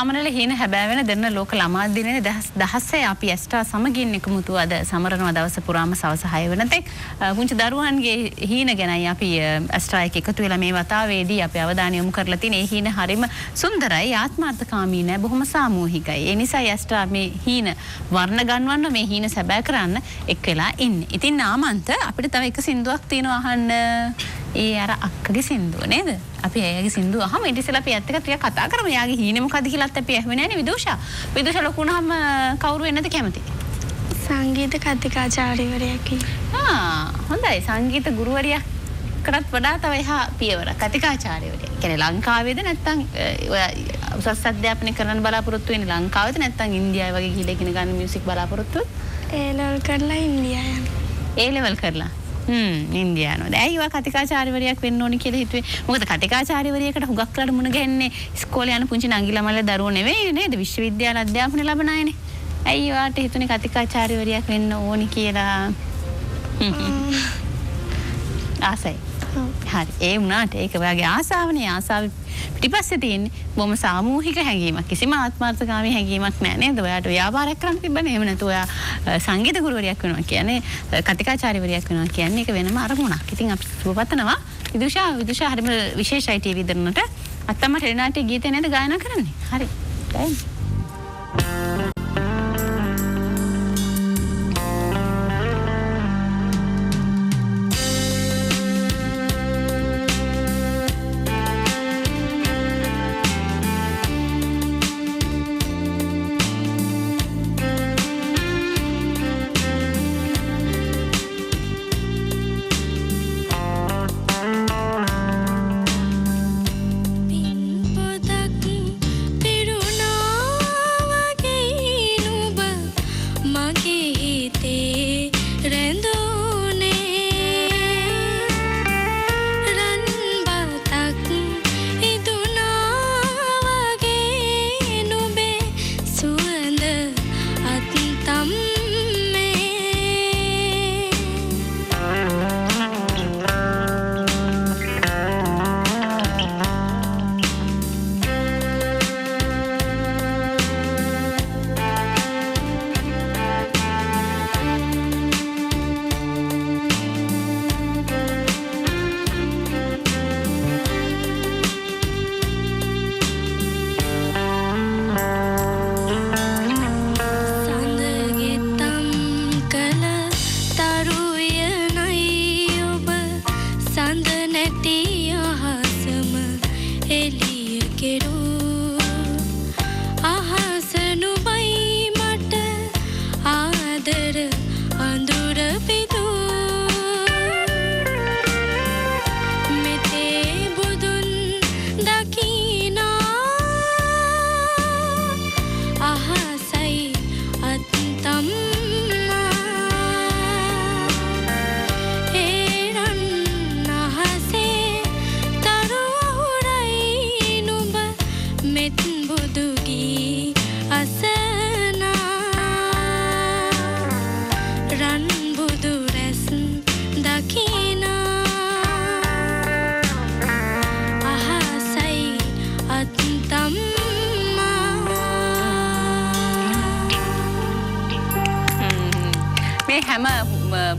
සමනල හීන හැබෑ වෙන දෙන්න ලෝක ළමා දිනේ 2016 අපි ඇස්ට්‍රා සමගින් එකමුතු අද සමරනවා දවස පුරාම සවස 6 වෙනතෙක් පුංචි දරුවන්ගේ හීන ගැනයි අපි ඇස්ට්‍රා එක එකතු වෙලා මේ වතාවේදී අපි අවධානය යොමු කරලා තියෙන. ඒ හීන හරිම සුන්දරයි, ආත්මාර්ථකාමී නෑ, බොහොම සාමූහිකයි. ඒ නිසා ඇස්ට්‍රා මේ හීන වර්ණ ගන්වන්න, මේ හීන සැබෑ කරන්න එක් වෙලා ඉන්නේ. ඉතින් ආමන්ත අපිට තව එක සින්දුවක් තියෙනවා අහන්න. ඒ අර අක්කගේ සින්දුව නේද? අපි එයාගේ සින්දුව අහම ඊට ඉස්සෙල්ලා අපි ඇත්ත එක ටිකක් කතා කරමු. එයාගේ හීනේ මොකද්ද කියලාත් අපි ඇහුවේ නෑනේ විදූෂා. විදූෂා ලොකු වුණාම කවුරු වෙන්නද කැමති? සංගීත කතිකාචාර්යවරයෙක්. හොඳයි. සංගීත ගුරුවරියකටත් වඩා තව එහා පියවර කතිකාචාර්යවරයෙක්. කියන්නේ ලංකාවේද නැත්නම් ඔය උසස් අධ්‍යාපනය කරන්න බලාපොරොත්තු වෙන්නේ ලංකාවේද නැත්නම් ඉන්දියාවේ වගේ ගිහලා ඉගෙන ගන්න මියුසික් බලාපොරොත්තු? ඒ ලෙවල් කරලා ඉන්දියාව යනවා. ඒ ලෙවල් කරලා ඉන්දියානෝ. ඇයි ඔය කතිකාචාර්යවරියක් වෙන්න ඕනි කියලා හිතුවේ? මොකද කතිකාචාර්යවරියකට හුඟක් කරලා මුණ ගැහෙන්නේ ඉස්කෝලේ යන පුංචි නංගි ළමයිලා දරුවෝ නෙවෙයි නේද? විශ්වවිද්‍යාල අධ්‍යාපනය ලබන අයනේ. ඇයි ඔයාට හිතුනේ කතිකාචාර්යවරියක් වෙන්න ඕනි කියලා? ආසයි. හරි. ඒ වුණාට ඒක ඔයාගේ ආසාවනේ. ආසාව පිටිපස්සේ තියෙන්නේ බොහොම සාමූහික හැඟීමක්. කිසිම ආත්මార్థකාමී හැඟීමක් නෑ නේද? ඔයාට ව්‍යාපාරයක් කරන්න තිබ්බනේ. එහෙම නැතු ඔයා සංගීත ගුරුවරියක් වෙනවා කියන්නේ, කතිකාචාර්යවරියක් වෙනවා කියන්නේ ඒක වෙනම අරමුණක්. ඉතින් අපි සුබපතනවා. විදුෂා හරිම විශේෂයි ටීවී දරනට. අත්තම්ම ටෙලිනාට්‍ය ගීතේ නේද ගායනා කරන්නේ? හරි. ගායන්න.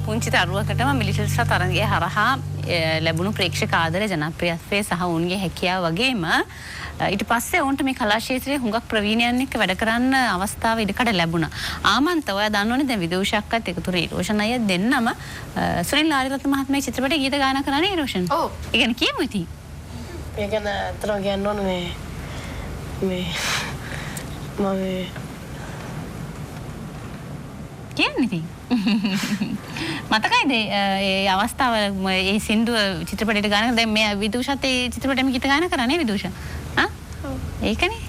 පුංචි දරුවකටම මිලිටරිස්ලා තරඟය හරහා ලැබුණු ප්‍රේක්ෂක ආදරය, ජනප්‍රියත්වය සහ ඔවුන්ගේ හැකියාව වගේම ඊට පස්සේ ඔවුන්ට මේ කලා ක්ෂේත්‍රයේ හුඟක් ප්‍රවීණයන් එක්ක වැඩ කරන්න අවස්ථාව ඉඩකඩ ලැබුණා. ආමන්ත ඔයා දන්නවනේ දැන් විදූෂක්වත් එකතු රෝෂන් අය දෙන්නම සුනිල් ආරියරත්න මහත්මයාගේ චිත්‍රපටයේ ගීත ගායනා කරන්නේ රෝෂන්. ඔව්. ඒ කියන්නේ කියමු ඉතින්. ඒ කියන්නේ අතන කියන්න ඕනේ මේ කියන්නේ ඉතින්. මතකයිද ඒ අවස්ථාව ඒ සින්දුව චිත්‍රපටයට ගාන දැන් මේ විදූෂත් ඒ චිත්‍රපටෙම ගීත ගායනා කරන්නේ විදූෂ. ඒකනේ.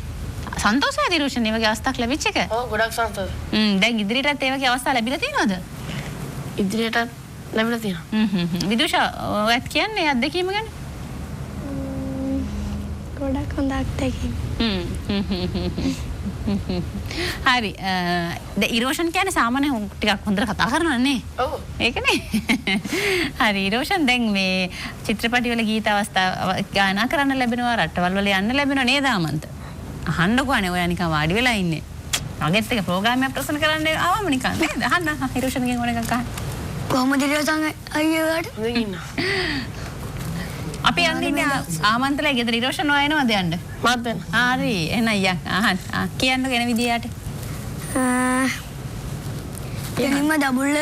සන්තෝෂයි රෝෂන් මේ වගේ අවස්ථාවක් ලැබිච්ච එක. ඔව් ගොඩක් සන්තෝෂයි. දැන් ඉදිරියටත් ඒ වගේ අවස්ථා ලැබිලා තියෙනවද? ඉදිරියටත් ලැබිලා තියෙනවා. විදූෂ ඔයත් කියන්නේ අත්දැකීම ගැන? ගොඩක් හොඳ අත්දැකීම්. හරි. දැන් ඉරෝෂන් කියන්නේ සාමාන්‍ය ටිකක් හොඳට කතා කරනවා නේ? ඔව්. ඒකනේ. හරි ඉරෝෂන් දැන් මේ චිත්‍රපටි වල ගීත අවස්ථා ගායනා කරන්න ලැබෙනවා, රටවල් වල යන්න ලැබෙනවා නේද ආමන්ත? අහන්නකෝ අනේ ඔයා නිකන් වාඩි වෙලා ඉන්නේ. මගෙත් එක ප්‍රෝග්‍රෑම් එකක් ප්‍රසන්න කරන්න ආවම නිකන් නේද? අහන්න හිරෝෂන්ගෙන් ඕන එකක් අහන්න. කොහොමද ඉරෝෂන් අයියාට? දෙන්න. අපි යන්නේ ආමන්ත්‍රණය ගෙදර ඉරෝෂන් වයනවද යන්න? මාත් වෙන. හරි එහෙනම් අයියා අහන්න. කියන්න කෙන විදියට. එනිම දබුල්ල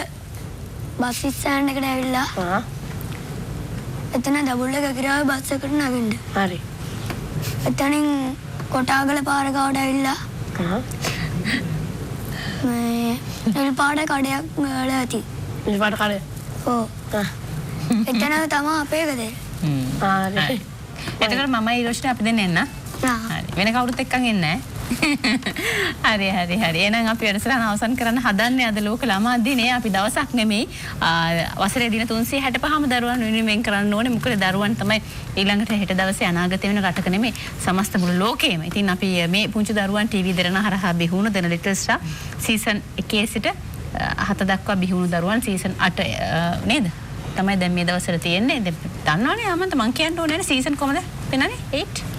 බස් ස්ටෑන්ඩ් එකට ඇවිල්ලා එතන දබුල්ල ගගිරාවේ බස් එකට නගින්න. හරි. එතනින් කොටාගල පාර ගාවට ඇවිල්ලා මේ නිල් පාට කඩයක් වල ඇති. නිල් පාට කඩය. ඔව්. එතන තමයි අපේ ගෙදර. හරි. එතකොට මම ඉරෝෂ්ට අපි දෙන්න එන්න. හරි. වෙන කවුරුත් එක්කන් එන්නේ නැහැ. හරි. එහෙනම් අපි වැඩසටහන අවසන් කරන්න හදන්නේ අද ලෝක ළමා දිනේ. අපි දවසක් නෙමෙයි වසරේ දින 365ම දරුවන් වෙනුවෙන් කරන්න ඕනේ. මොකද දරුවන් තමයි ඊළඟට හෙට දවසේ අනාගත වෙන රටක නෙමෙයි සමස්ත මුළු ලෝකෙම. ඉතින් අපි මේ පුංචි දරුවන් ටීවී දෙරණ හරහා බිහුණු දෙන ලිටල් ස්ටාර් සීසන් 1 සිට 7 දක්වා බිහුණු දරුවන් සීසන් 8 නේද? තමයි දැන් මේ දවස්වල තියෙන්නේ. දන්නවනේ ආමන්ත මං කියන්න ඕනේ නේ සීසන් කොහමද? පෙන්නන්නේ 8.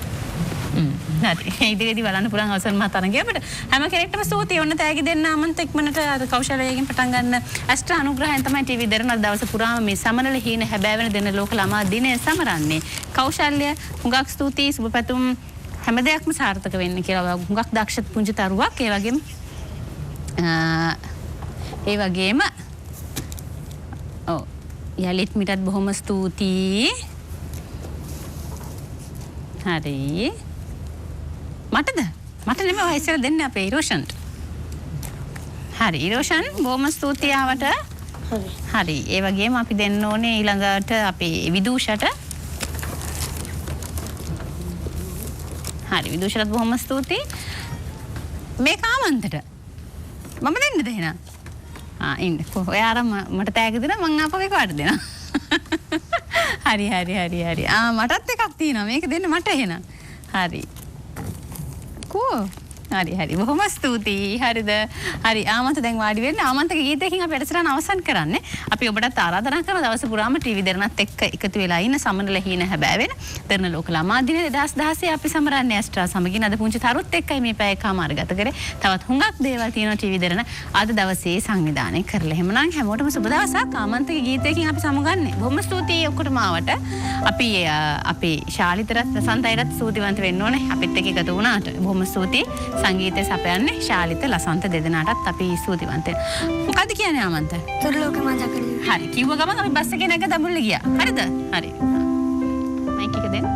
හරි. ඉදිරියේදී බලන්න පුළුවන් අවසන් මා තරංගය අපිට හැම කෙනෙක්ටම ස්තුතියි. ඔන්න තෑගි දෙන්න ආමන්ත ඉක්මනට කෞශලයෙන් පටන් ගන්න. ඇස්ට්‍රා අනුග්‍රහයෙන් තමයි ටීවී දෙරණ දවස පුරාම මේ සමනල හීන හැබෑවෙන දෙන ලෝක ළමා දිනය සමරන්නේ. කෞශල්‍ය හුඟක් ස්තුතියි. සුබ පැතුම් හැම දෙයක්ම සාර්ථක වෙන්න කියලා. හුඟක් දක්ෂ පුංචි තරුවක්. ඒ වගේම ඔව් යලිත් මිටත් බොහොම ස්තුතියි. හරි. මට නෙමෙයි ඔය ඉස්සර දෙන්න අපේ ඉරෝෂන්ට. හරි ඉරෝෂන් බොහොම ස්තුතියි ආවට. හරි. ඒ වගේම අපි දෙන්න ඕනේ ඊළඟට අපේ විදූෂට. හරි විදූෂට බොහොම ස්තුතියි. මේ කාමන්තට මම දෙන්නද එහෙනම්? ඉන්න. ඔයා අර මට තෑගි දෙනවා මං ආපහු එකවට දෙනවා. හරි. මටත් එකක් තියෙනවා. මේක දෙන්න මට එහෙනම්. හරි. කෝ හරි බොහොම ස්තුතියි. හරිද? හරි ආමන්ත දැන් වාඩි වෙන්න. ආමන්තගේ ගීතයකින් අපි වැඩසටහන අවසන් කරන්නේ. අපි ඔබටත් ආරාධනා කරන දවස පුරාම ටීවී දෙරණත් එක්ක එකතු වෙලා ඉන්න සමනල හීන හැබෑවෙන දෙරණ ලෝක ළමා දින 2016 අපි සමරන්නේ ඇස්ට්‍රා සමගින් අද පුංචි තරුත් එක්කයි මේ පැය එකමාර ගත කරේ. තවත් හුඟක් දේවල් තියෙනවා ටීවී දෙරණ අද දවසේ සංවිධානය කරලා. එහෙමනම් හැමෝටම සුබ දවසක්. ආමන්තගේ ගීතයකින් අපි සමුගන්නේ. බොහොම ස්තුතියි ඔක්කොටම ආවට. අපි ශාලිතරත් ප්‍රසන්තයිරත් ස්තුතිවන්ත වෙන්න ඕනේ. අපිත් එක්ක එකතු වුණාට. බොහොම ස්තුතියි. සංගීතය සපයන්නේ ශාලිත ලසන්ත දෙදෙනාටත් අපි ස්තුතිවන්ත වෙනවා. මොකද්ද කියන්නේ ආමන්ත? තුරුලෝක මංජකලිය. හරි. කිව්ව ගමන් අපි බස් එකේ නැග දඹුල්ල ගියා. හරිද? හරි. මයික් එක දෙන්න.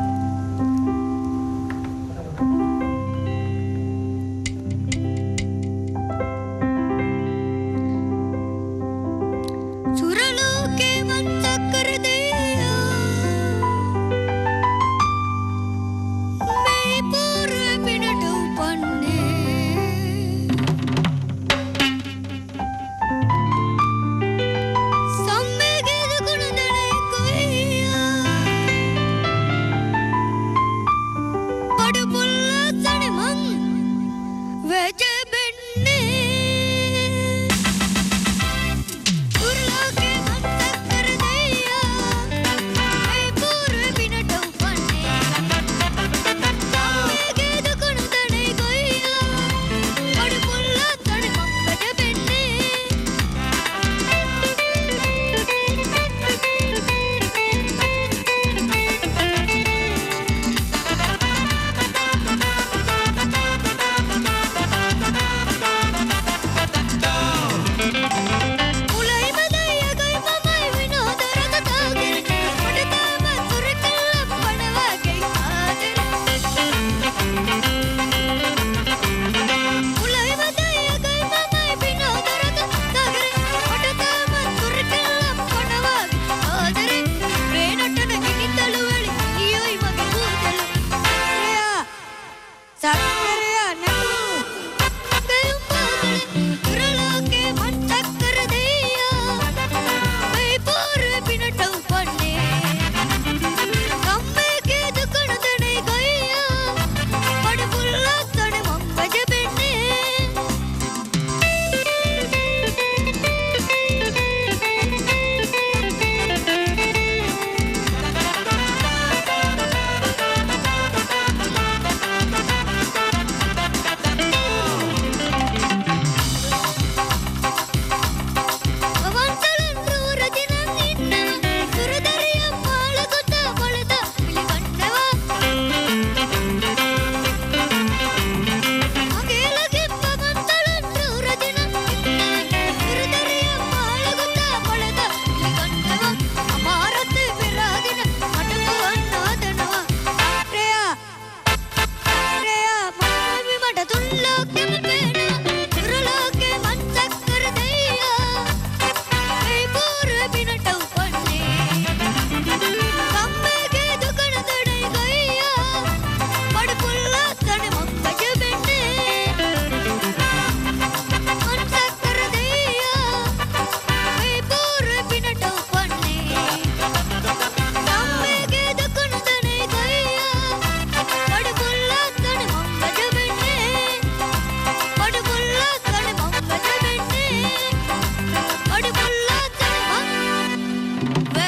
ව